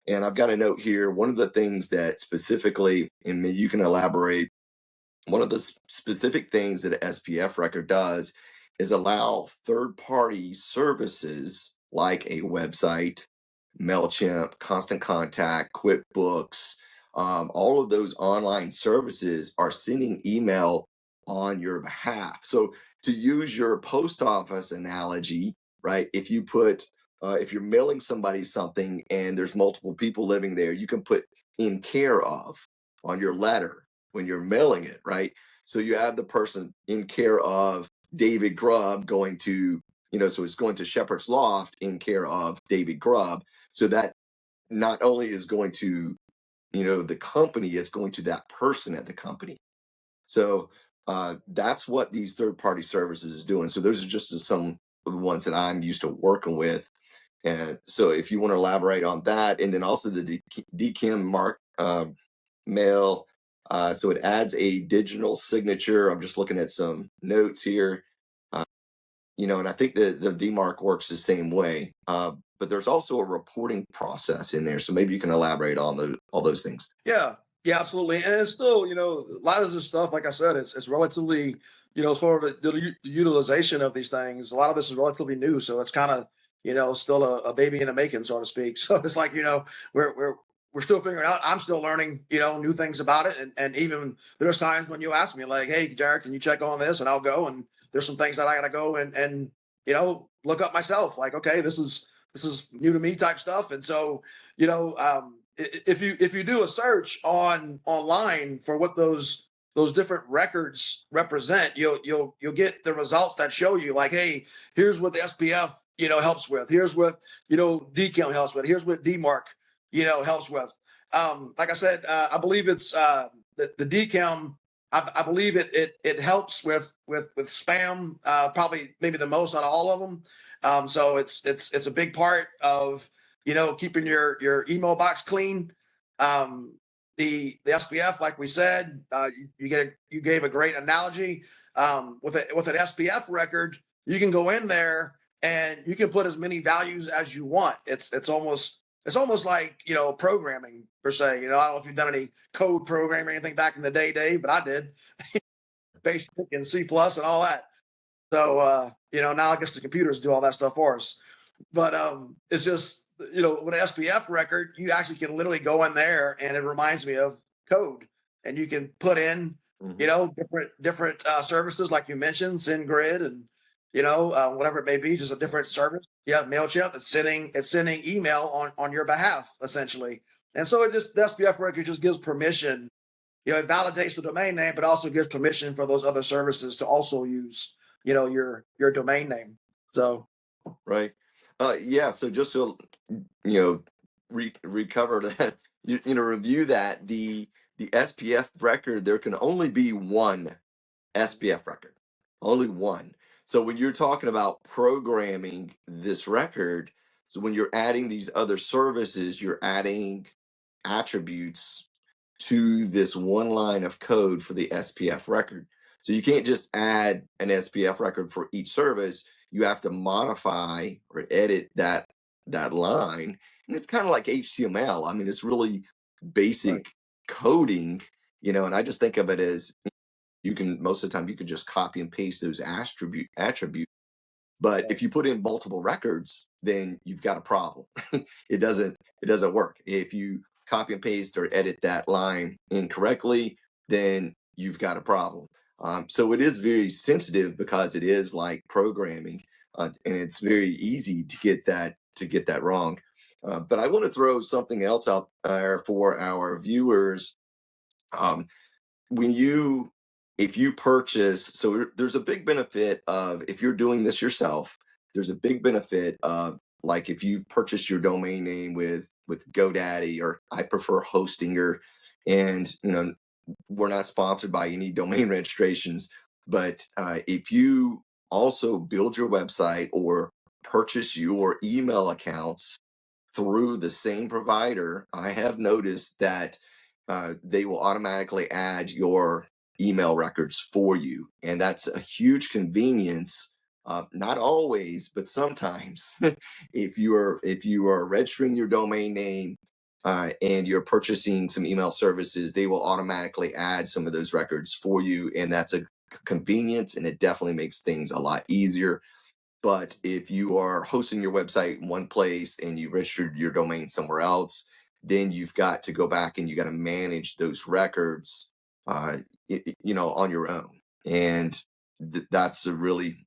And I've got a note here. One of the things that specifically, and maybe you can elaborate, one of the specific things that SPF Record does is allow third-party services like a website, MailChimp, Constant Contact, QuickBooks, all of those online services are sending email on your behalf. So to use your post office analogy, right? If you're mailing somebody something and there's multiple people living there, you can put in care of on your letter when you're mailing it, right? So you have the person in care of David Grubb going to, so it's going to Shepherd's Loft in care of David Grubb. So that not only is going to, the company, it's going to that person at the company. So that's what these third-party services is doing. So those are just some of the ones that I'm used to working with. And so if you want to elaborate on that, and then also the DKIM mark mail, so it adds a digital signature. I'm just looking at some notes here, and I think the DMARC works the same way. But there's also a reporting process in there. So maybe you can elaborate on all those things. Yeah, yeah, absolutely. And it's still, a lot of this stuff, like I said, it's relatively, sort of the utilization of these things. A lot of this is relatively new, so it's kind of, still a baby in the making, so to speak. So it's like, we're still figuring out. I'm still learning, new things about it, and even there's times when you ask me like, "Hey, Jared, can you check on this?" And I'll go, and there's some things that I got to go and look up myself. Like, okay, this is new to me type stuff, and so if you do a search online for what those different records represent, you'll get the results that show you like, hey, here's what the SPF helps with. Here's what DKIM helps with. Here's what DMARC helps with. Like I said, I believe it's the DKIM. I believe it helps with spam, probably maybe the most out of all of them. So it's a big part of keeping your email box clean. The SPF, like we said, you gave a great analogy. With an SPF record, you can go in there and you can put as many values as you want. It's almost like programming per se. I don't know if you've done any code programming or anything back in the day, Dave, but I did. Basic and C plus and all that. So now I guess the computers do all that stuff for us. But it's just with an SPF record, you actually can literally go in there, and it reminds me of code, and you can put in different services like you mentioned, SendGrid, and whatever it may be, just a different service. Yeah, MailChimp that's sending email on your behalf essentially, and so the SPF record just gives permission. It validates the domain name, but also gives permission for those other services to also use your domain name. So Right. Yeah. So just to recover that, review that the SPF record, there can only be one SPF record, only one. So when you're talking about programming this record, so when you're adding these other services, you're adding attributes to this one line of code for the SPF record. So you can't just add an SPF record for each service. You have to modify or edit that line. And it's kind of like HTML. I mean, it's really basic right. coding, and I just think of it as most of the time you can just copy and paste those attributes. But if you put in multiple records, then you've got a problem. it doesn't work. If you copy and paste or edit that line incorrectly, then you've got a problem. So it is very sensitive because it is like programming, and it's very easy to get that wrong. But I want to throw something else out there for our viewers. Um, if you purchase, so there's a big benefit of, if you're doing this yourself, there's a big benefit of, like, if you've purchased your domain name with GoDaddy, or I prefer Hostinger, and we're not sponsored by any domain registrations, but if you also build your website or purchase your email accounts through the same provider, I have noticed that they will automatically add your email records for you, and that's a huge convenience. Not always, but sometimes, if you are registering your domain name and you're purchasing some email services, they will automatically add some of those records for you. And that's a convenience, and it definitely makes things a lot easier. But if you are hosting your website in one place and you registered your domain somewhere else, then you've got to go back and you got to manage those records, uh, on your own. And that's a really